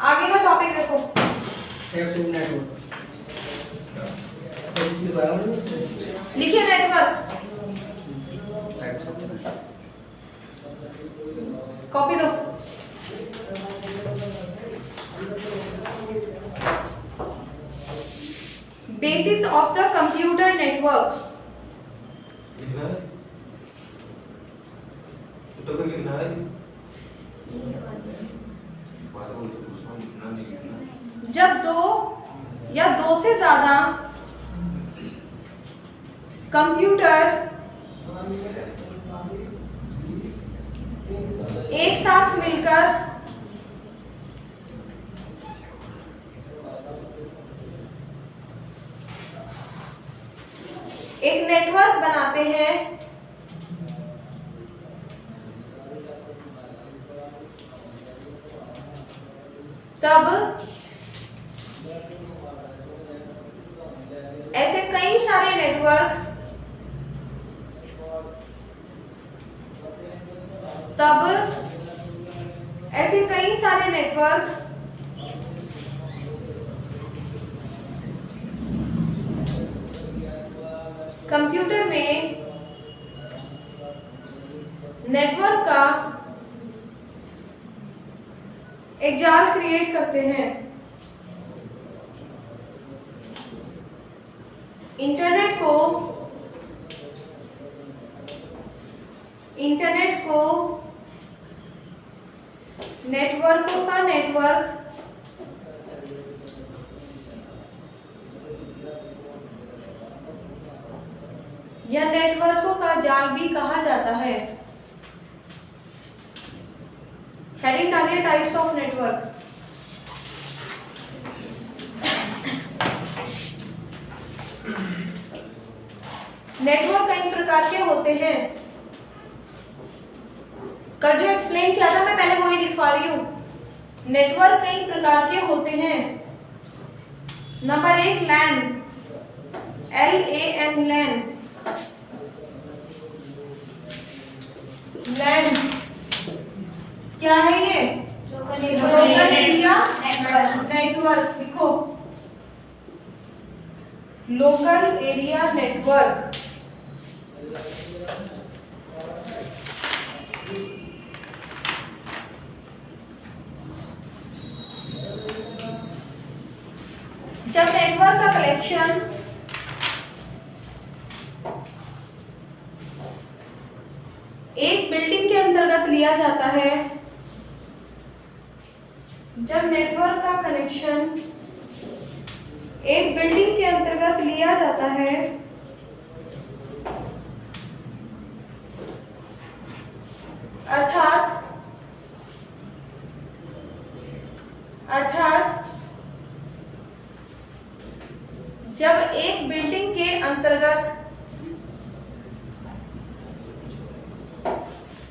आगे का टॉपिक देखो। लिखिए नेटवर्क, कॉपी दो। Basis of the computer network. जब दो या दो से ज्यादा कंप्यूटर एक साथ मिलकर एक नेटवर्क बनाते हैं, तब ऐसे कई सारे नेटवर्क कंप्यूटर में नेटवर्क का एक जाल क्रिएट करते हैं। इंटरनेट को नेटवर्कों का नेटवर्क या नेटवर्कों का जाल भी कहा जाता है। हेडिंग डालिए टाइप्स ऑफ नेटवर्क। नेटवर्क कई प्रकार के होते हैं। कल जो एक्सप्लेन किया था मैं पहले वही लिखवा रही हूं। नेटवर्क कई प्रकार के होते हैं। नंबर 1 लैन, LAN लैन। लैन क्या है ये? Local area network. लिखो लोकल एरिया नेटवर्क। जब नेटवर्क का कलेक्शन एक बिल्डिंग के अंतर्गत लिया जाता है, जब नेटवर्क का कनेक्शन एक बिल्डिंग के अंतर्गत लिया जाता है, अर्थात जब एक बिल्डिंग के अंतर्गत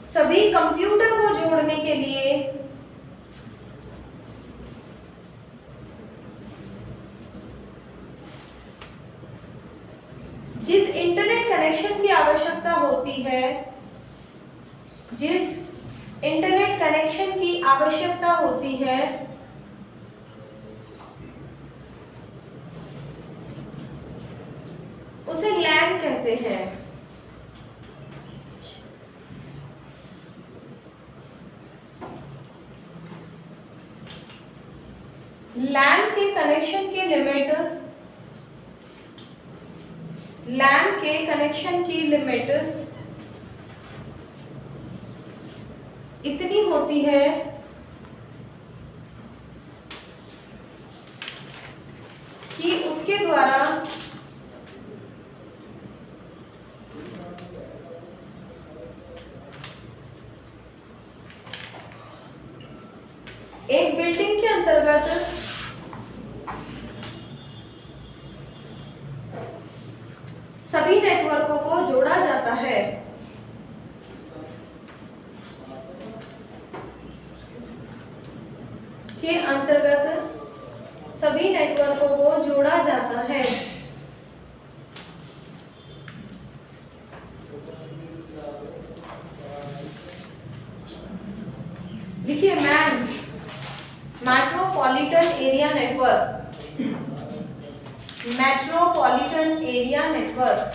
सभी कंप्यूटर को जोड़ने के लिए जिस इंटरनेट कनेक्शन की आवश्यकता होती है, जिस इंटरनेट कनेक्शन की आवश्यकता होती है, उसे लैन कहते हैं। लैन के कनेक्शन की लिमिट इतनी होती है कि उसके द्वारा एक बिल्डिंग के अंतर्गत सभी नेटवर्कों को जोड़ा जाता है। के अंतर्गत सभी नेटवर्कों को जोड़ा जाता है। लिखिए man metropolitan area network, metropolitan area network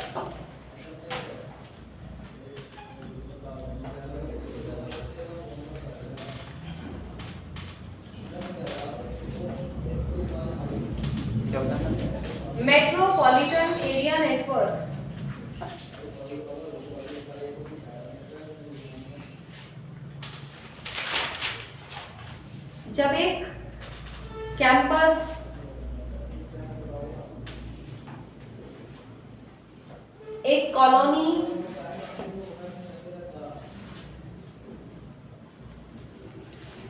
क्या होता है? मेट्रोपॉलिटन एरिया नेटवर्क जब एक कैंपस एक कॉलोनी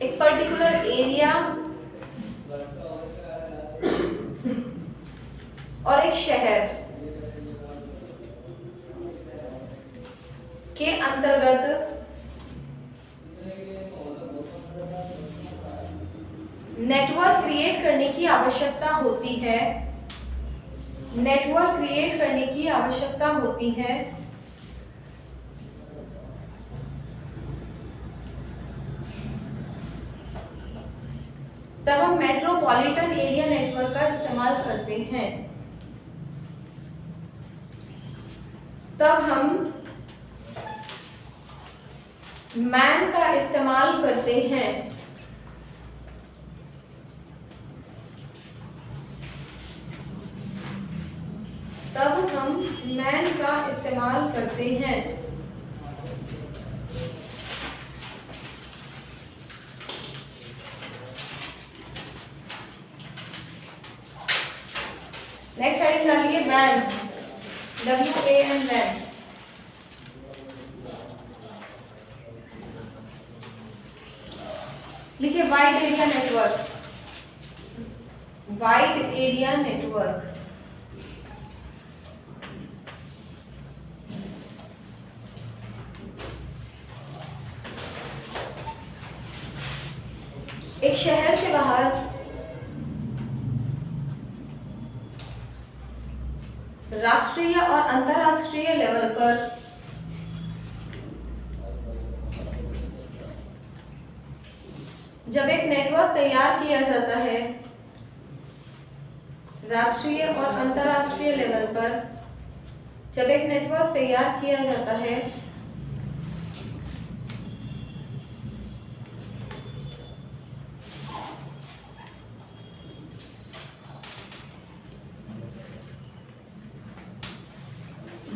एक पर्टिकुलर एरिया और एक शहर के अंतर्गत नेटवर्क क्रिएट करने की आवश्यकता होती है, नेटवर्क क्रिएट करने की आवश्यकता होती है, तब हम मेट्रोपॉलिटन एरिया नेटवर्क का इस्तेमाल करते हैं। तब हम मैन का इस्तेमाल करते हैं। तब हम मैन का इस्तेमाल करते हैं। नेक्स्ट हेडिंग डालिए मैन, WAN मैन। लिखिए wide area network, wide area network एक शहर से बाहर राष्ट्रीय और अंतर्राष्ट्रीय लेवल पर जब एक नेटवर्क तैयार किया जाता है, राष्ट्रीय और अंतर्राष्ट्रीय लेवल पर जब एक नेटवर्क तैयार किया जाता है,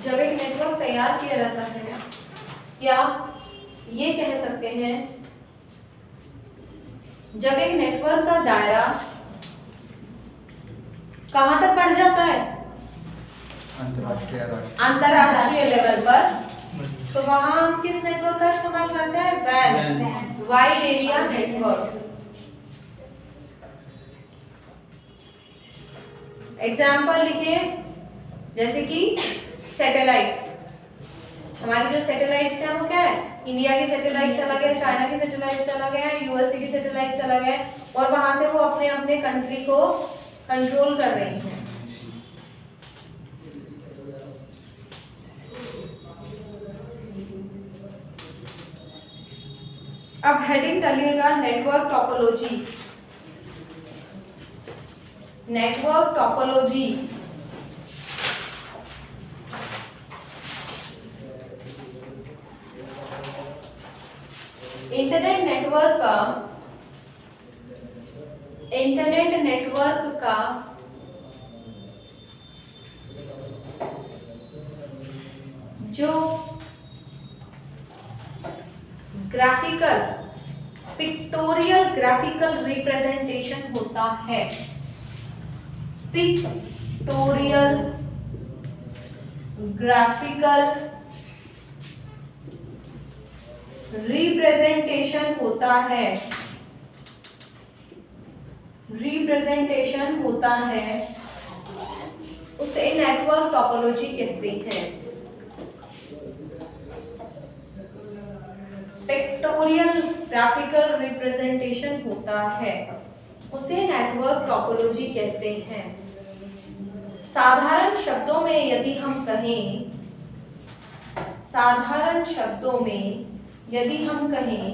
जब एक नेटवर्क तैयार किया जाता है, या ये कह सकते हैं जब एक नेटवर्क का दायरा कहां तक बढ़ जाता है, अंतरराष्ट्रीय लेवल पर, तो वहां हम किस नेटवर्क का इस्तेमाल करते हैं, वैन, वाइड एरिया नेटवर्क। एग्जाम्पल लिखिए, जैसे कि सैटेलाइट्स। हमारी जो सैटेलाइट्स हैं वो क्या है, इंडिया की सैटेलाइट्स अलग है, चाइना की सैटेलाइट्स अलग है, यूएसए की सैटेलाइट्स अलग है, और वहां से वो अपने अपने कंट्री को कंट्रोल कर रही हैं। अब हेडिंग डालिएगा network topology, network topology. Internet network का जो ग्राफिकल, पिक्टोरियल ग्राफिकल रिप्रेजेंटेशन होता है, पिक्टोरियल ग्राफिकल रिप्रेजेंटेशन होता है, रिप्रेजेंटेशन होता है, उसे नेटवर्क टोपोलॉजी कहते हैं। पिक्टोरियल ग्राफिकल रिप्रेजेंटेशन होता है, उसे नेटवर्क टोपोलॉजी कहते हैं। साधारण शब्दों में यदि हम कहें, साधारण शब्दों में यदि हम कहें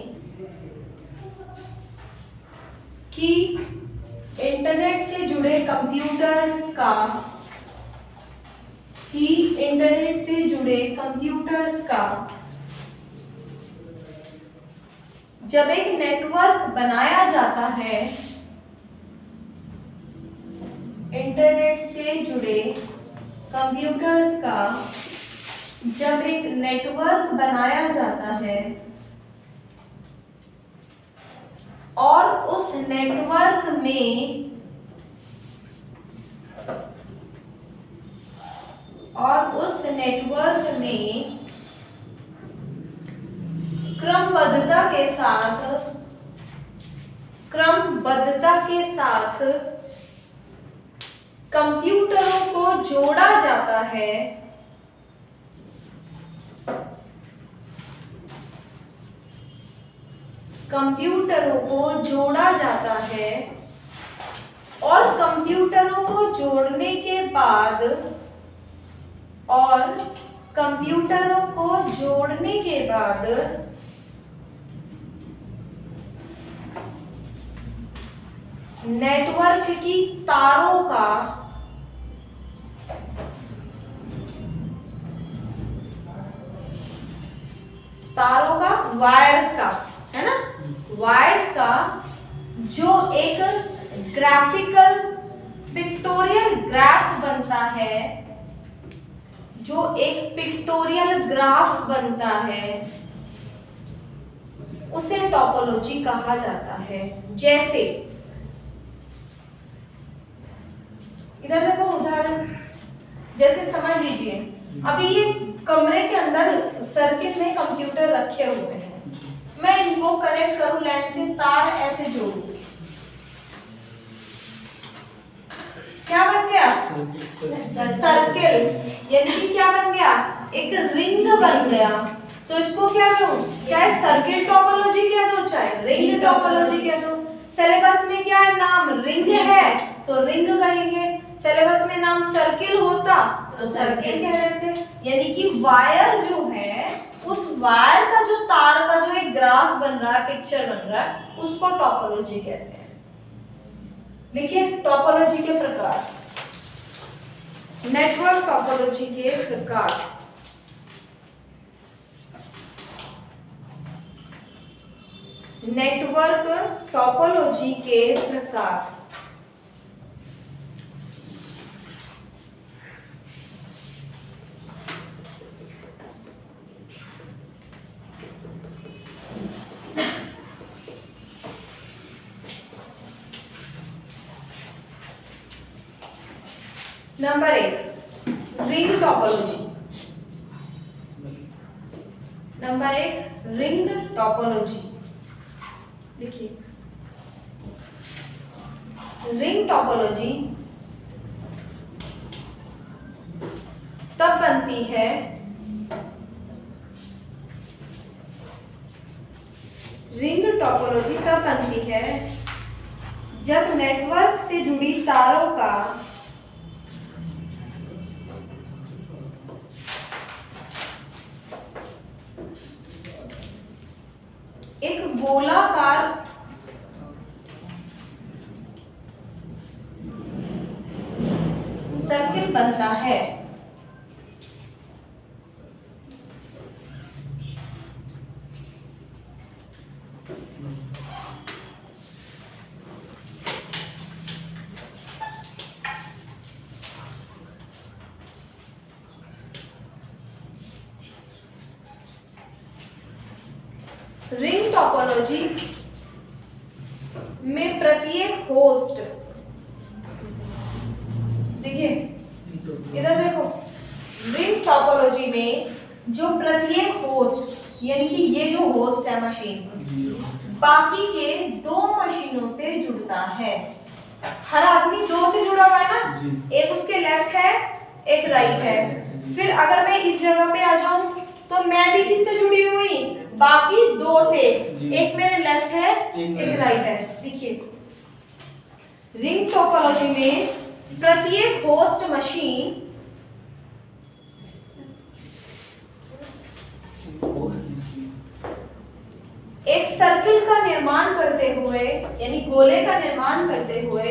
कि इंटरनेट से जुड़े कंप्यूटर्स का जब एक नेटवर्क बनाया जाता है, इंटरनेट से जुड़े कंप्यूटर्स का जब एक नेटवर्क बनाया जाता है और उस नेटवर्क में क्रमबद्धता के साथ कंप्यूटरों को जोड़ा जाता है, और कंप्यूटरों को जोड़ने के बाद नेटवर्क की तारों का वायर्स का, है ना, वायर्स का जो एक ग्राफिकल पिक्टोरियल ग्राफ बनता है, उसे टोपोलॉजी कहा जाता है। जैसे इधर देखो उदाहरण, जैसे समझ लीजिए अभी ये कमरे के अंदर सर्किट में कंप्यूटर रखे हुए हैं, मैं इनको कनेक्ट करूं लाइन से, तार ऐसे जोड़ूं, क्या बन गया? सर्किल, यानी कि क्या बन गया? एक रिंग बन गया। तो इसको क्या कहूं, चाहे सर्किल टोपोलॉजी कह दो चाहे रिंग टोपोलॉजी कह दो। सिलेबस में क्या है, नाम रिंग है तो रिंग कहेंगे, सिलेबस में नाम सर्किल होता तो सर्किल कह देते। यानी कि वायर जो है, उस वायर का जो तार का जो एक ग्राफ बन रहा है, पिक्चर बन रहा है, उसको टोपोलॉजी कहते हैं। देखिए टोपोलॉजी के प्रकार, नेटवर्क टोपोलॉजी के प्रकार। नेटवर्क टोपोलॉजी के प्रकार। Number 1 ring topology. Number 1 ring topology. देखिए रिंग टोपोलॉजी तब बनती है जब नेटवर्क से जुड़ी तारों का एक गोलाकार सर्किल बनता है। रिंग टोपोलॉजी में प्रत्येक होस्ट, देखिए इधर देखो, रिंग टोपोलॉजी में जो प्रत्येक होस्ट, यानी कि ये जो होस्ट है मशीन, बाकी के 2 मशीनों से जुड़ता है। हर आदमी 2 से जुड़ा हुआ है ना, एक उसके लेफ्ट है एक राइट है। फिर अगर मैं इस जगह पे आ जाऊं तो मैं भी किससे जुड़ी हुई, बाकी 2 से, एक मेरे लेफ्ट है एक राइट है। देखिए रिंग टोपोलॉजी में प्रत्येक होस्ट मशीन एक सर्कल का निर्माण करते हुए यानी गोले का निर्माण करते हुए